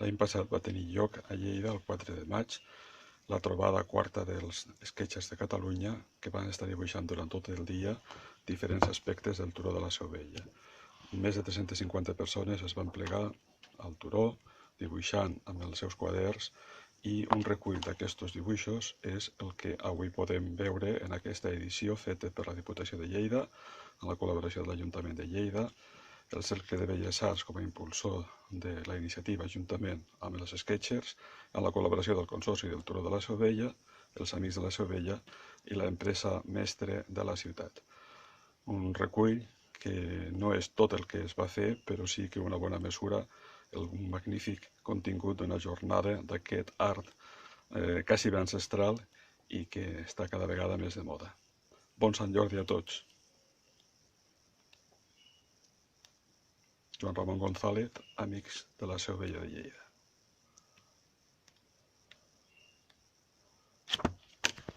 L'any passat va tenir lloc a Lleida el 4 de maig la trobada quarta dels Sketchers de Catalunya, que van estar dibuixant durant tot el dia diferents aspectes del Turó de la Seu Vella. Més de 350 persones es van plegar al turó dibuixant amb els seus quaderns, i un recull d'aquests dibuixos és el que avui podem veure en aquesta edició feta per la Diputació de Lleida, amb la col·laboració de l'Ajuntament de Lleida, el Cercle de Belles Arts com a impulsor de la iniciativa juntament amb els Sketchers, amb la col·laboració del Consorci del Turó de la Seu Vella, els Amics de la Seu Vella i l'empresa mestre de la ciutat. Un recull que no és tot el que es va fer, però sí que una bona mesura, un magnífic contingut d'una jornada d'aquest art quasi bé ancestral i que està cada vegada més de moda. Bon Sant Jordi a tots! Joan Ramon González, Amics de la Seu Vella de Lleida.